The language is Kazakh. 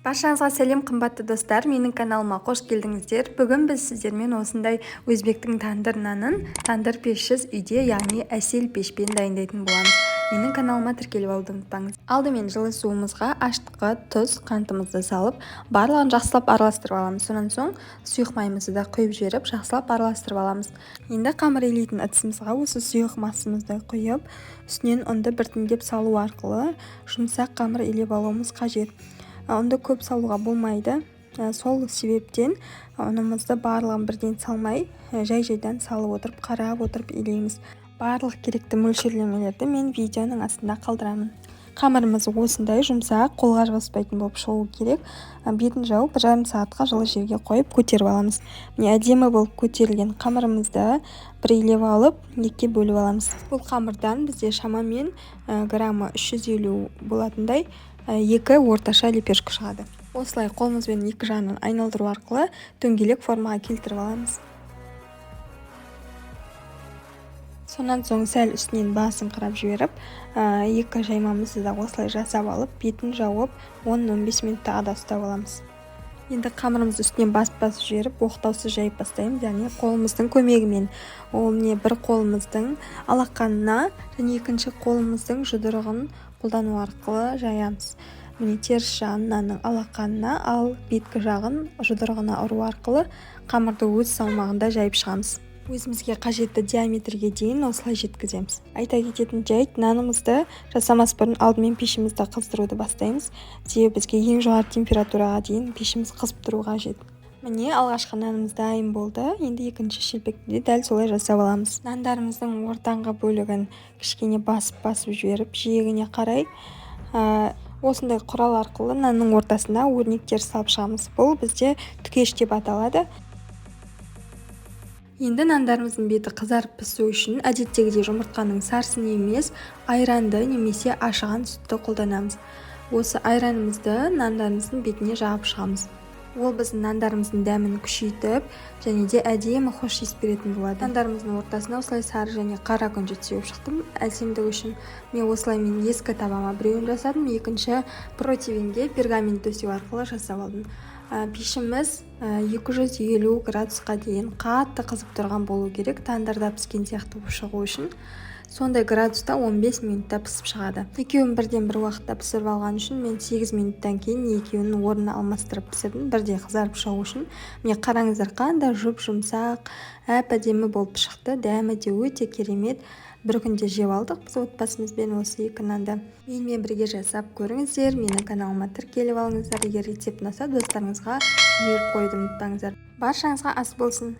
Баршаңызға сәлем, қымбатты достар, менің каналыма қош келдіңіздер. Бүгін біз сіздермен осындай өзбектің тандыр нанын тандыр пешсіз үйде, яғни әсел пешпен дайындайтын боламыз. Менің каналыма тіркеліп алуды ұмытпаңыз. Алдымен жылы суымызға аштыққа тұз, қантымызды салып, барлығын жақсылап араластырып аламыз. Сонан соң сұйық майымызды да құйып жіберіп, жақсылап араластырып аламыз. Енді қамыр илейтін ыдысымызға осы сұйық масымызды құйып, үстінен ұнды біртіндеп салу арқылы жұмсақ қамыр илеп алуымыз қажет. Ұнды көп салуға болмайды. Сол себептен ұнымызды барлығын бірден салмай, жай-жайдан салып отырып, қарап отырып илейміз. Барлық керекті мөлшерлемелерді мен видеоның астында қалдырамын. Қамырымыз осындай жұмсақ, қолға жабыспайтын болып шығу керек. Бетін жауып 1,5 сағатқа жылы жерге қойып көтеріп аламыз. Міне әдемі болып көтерілген қамырымызды бір илеп алып, екіге бөліп аламыз. Бұл қамырдан бізде шамамен граммы 350 болатындай 2 орташа лепешка шығады. Осылай қолымызбен екі жағынан айналдыру арқылы дөңгелек формаға келтіріп аламыз. Сонан соң сәл үстінен басын қырап жіберіп, екі жаймамызды да осылай жасап алып, бетін жауып 10-15 минут тағы да ұстап аламыз. Енді қамырымызды үстінен басып жіберіп, оқтаусыз жайып бастаймыз, яғни қолымыздың көмегімен. Ол не бір қолымыздың алақанына және екінші қолымыздың жұдырығын қолдану арқылы жаямыз. Міне теріс жағын нанның алақанына, ал беткі жағын жұдырығына ұру арқылы қамырды өз салмағында жайып шығамыз. Өзімізге қажетті диаметрге дейін осылай жеткіземіз. Айта кететін жайт, нанымызды жасамас бұрын алдымен пешімізді қыздыруды бастаймыз. Себебі бізге ең жоғары температураға дейін пешіміз қызып тұру қажет. Міне алғашқы нанымыз дайын болды. Енді екінші шелпекті де дәл солай жасап аламыз. Нандарымыздың ортаңғы бөлігін кішкене басып жіберіп, жиегіне қарай осындай құрал арқылы нанның ортасына өрнектер салып шығамыз. Бұл бізде түкеш деп аталады. Енді нандарымыздың беті қызарып пісу үшін әдеттегідей жұмыртқаның сарысын емес, айранды немесе ашыған сүтті қолданамыз. Осы айранымызды нандарымыздың бетіне жағып шығамыз. Ол біздің нандарымыздың дәмін күшейтіп, және де әдемі хош иіс беретін болады. Нандарымыздың ортасына осылай сары және қара күнжіт сеуіп шықтым әсемдік үшін. Мен ескі табама біреуін жасадым, екінші противенге пергамент төсеу арқылы жасап алдым. Пешіміз 250 градусқа дейін қатты қызып тұрған болу керек, тандырда піскен сияқты шығу үшін. Сондай градуста 15 минутта пісіп шығады. Екеуін бірден бір уақытта пісіріп алған үшін мен 8 минуттан кейін екеуінің орнына алмастырып пісірдім, бірдей қызарып шығу үшін. Міне қараңыздар, қандай жұмсақ, әп-әдемі болып шықты. Дәмі де өте керемет. Бір күнде жеп алдық біз отбасымызбен осы екі нанды. Менімен бірге жасап көріңіздер, менің каналыма тіркеліп алыңыздар. Егер рецепт ұнаса, достарыңызға жіберіп қоюды ұмытпаңыздар. Баршаңызға ас болсын.